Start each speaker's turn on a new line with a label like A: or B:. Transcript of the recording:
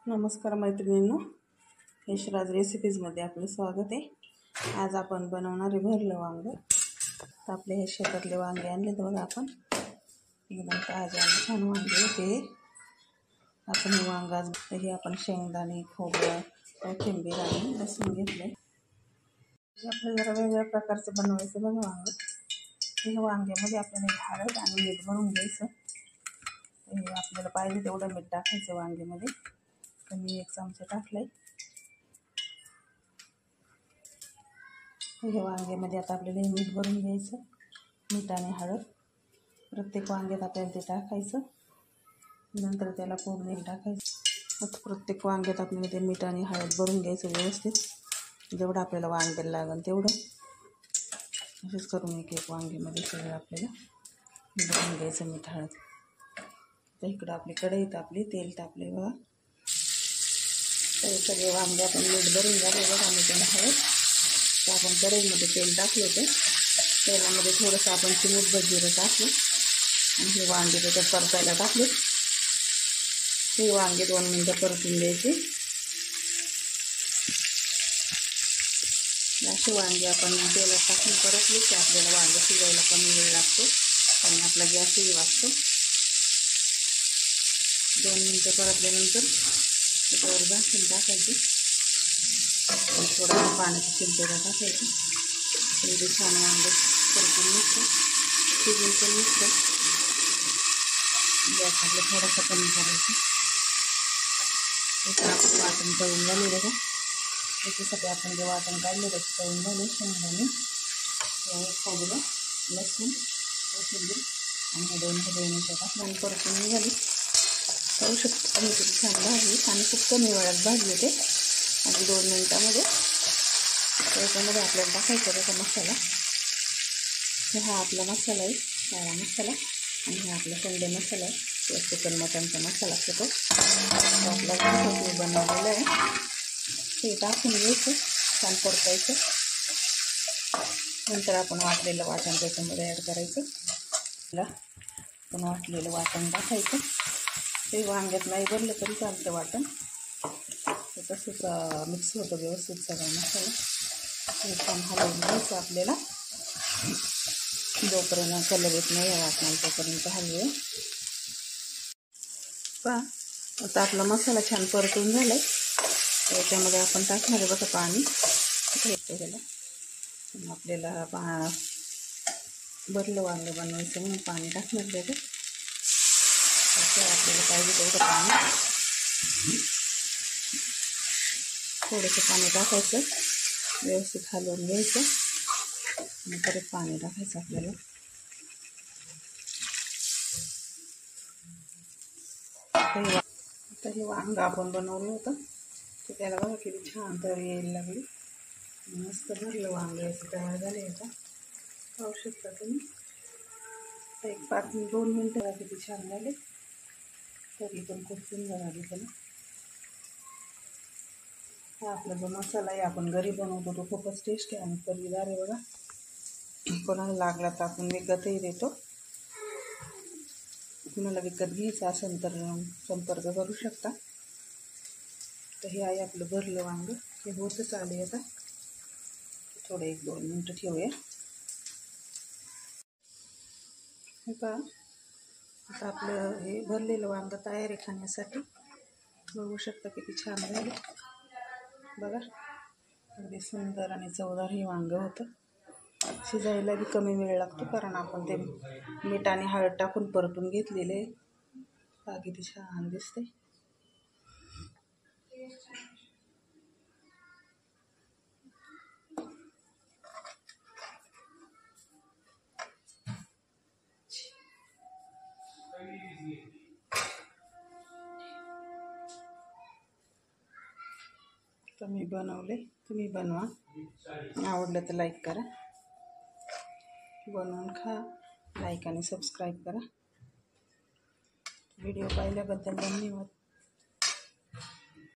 A: नमस्कार मैत्रिणींनो, यशराज रेसिपीजमध्ये आपलं स्वागत आहे। आज आपण बनवणार आहे भरलं वांग। तर आपले हे शेतातले वांगे आणले तर बघा आपण एकदम ताजे आणि छान वांगे होते। आपण हे वांग आज हे आपण शेंगदाणे, खोबरं, कोथिंबीर आणि लसूण घेतले। आपल्याला जरा वेगवेगळ्या प्रकारचं बनवायचं बघा वांग। हे वांग्यामध्ये आपल्याला हळद आणि मीठ भरून घ्यायचं। आपल्याला पाहिजे तेवढं मीठ टाकायचं वांग्यामध्ये। तर मी 1 चमचा टाकलाय। हे वांग्यामध्ये आता आपल्याला मीठ भरून घ्यायचं। मीठ आणि हळद प्रत्येक वांग्यात आपल्याला ते टाकायचं। नंतर त्याला फोडणी टाकायचं। आता प्रत्येक वांग्यात आपल्याला ते मीठ आणि हळद भरून घ्यायचं व्यवस्थित। जेवढं आपल्याला वांग्याला लागेल तेवढं असेच करून एक वांग्यामध्ये सगळं आपल्याला भरून घ्यायचं मीठ हळद। तर इकडं आपली कढई तापली, तेल तापले बघा। तर सगळे वांगे आपण मीठ भरून झाले बघा। आणि त्याला हळद तर आपण कढईमध्ये तेल टाकलं होतं। तेलामध्ये थोडंसं आपण चिमूटभर जिरं टाकलं आणि हे वांगे त्याच्यात परतायला टाकले। हे वांगे 2 मिनिटं परतून द्यायचे। असे वांगे आपण तेलात टाकून परतले की आपल्याला वांगे शिजायला कमी वेळ लागतो आणि आपला गॅसही वाचतो। 2 मिनिटं परतल्यानंतर त्याच्यावर झाकण टाकायचं आणि थोडं पाण्याचं शिंपडा टाकायचं। म्हणजे छान वांगे परतून निघतं, शिजून पण निघतं। गॅस आपलं थोडंसं कमी करायचं। इथं आपण वाटण तळून झाले बघा। त्याच्यासाठी आपण जे वाटण काढले त्याचं तळून झाले। शेंगदाणे, खोबरं, लसूण, कोथिंबीर आणि हे 2 हिरव्या मिरच्या टाकून परतून निघाली। करू शकतो आम्ही किती छान भाजली आणि खूप कमी वेळात भाजले ते। आणि 2 मिनिटामध्ये त्याच्यामध्ये आपल्याला टाकायचा त्याचा मसाला। हा आपला मसाला आहे, काळा मसाला। आणि हा आपला शेंगदाणे मसाला आहे, किंवा चिकन मटनचा मसाला असतो तो आपला घरगुती बनवलेला आहे। ते टाकून घ्यायचं, छान परतायचं। नंतर आपण वाटलेलं वाटण त्याच्यामध्ये ॲड करायचं। आपण वाटलेलं वाटण टाकायचं। ते वांग्यात नाही भरलं तरी चालतं वाटण, ते तसंच मिक्स होतं व्यवस्थित सगळा मसाला। हे छान हलवून घ्यायचं आपल्याला जोपर्यंत कलर येत नाही वाटणार तोपर्यंत हलवूया। पहा आता आपला मसाला छान परतून झाला आहे। त्याच्यामध्ये आपण टाकणार आहे बघा पाणी। त्याला आपल्याला भरलं वांगं बनवायचं म्हणून पाणी टाकणार त्याच्यात। आपल्याला पाहिजे तेवढं पाणी, थोडंसं पाणी टाकायचं, व्यवस्थित हलवून घ्यायचं आणि परत पाणी टाकायचं आपल्याला। आता हे वांग आपण बनवलं होतं तर त्याला बघा किती छान तरी यायला लागली। मस्त भरलं वांग याचं तयार झाले। आता पाहू शकता तुम्ही। 2 मिनिटं किती छान झाले। तरी पण खूप सुंदर आली त्याला। हा आपला जो मसाला आहे आपण घरी बनवतो तो खूपच टेस्टी आणि तर्रीदार आहे बघा। कोणाला लागला तर आपण विकतही देतो। कुणाला विकत घ्यायचं असेल तर संपर्क करू शकता। तर हे आहे आपलं भरलं वांग। हे होतच आले आता, थोडं 1-2 मिनिटं ठेवूया। हे पहा आता आपलं हे भरलेलं वांग तयार आहे खाण्यासाठी। बघू शकता किती छान झालं बघा। अगदी सुंदर आणि चवदार हे वांगं होतं। शिजायला बी कमी वेळ लागतो कारण आपण ते मीठ आणि हळद टाकून परतून घेतलेले। पहा किती छान दिसते। तर मी बनवले, तुम्ही बनवा। आवडलं तर लाईक करा, बनवून खा, लाईक आणि सबस्क्राईब करा। व्हिडिओ पाहिल्याबद्दल धन्यवाद।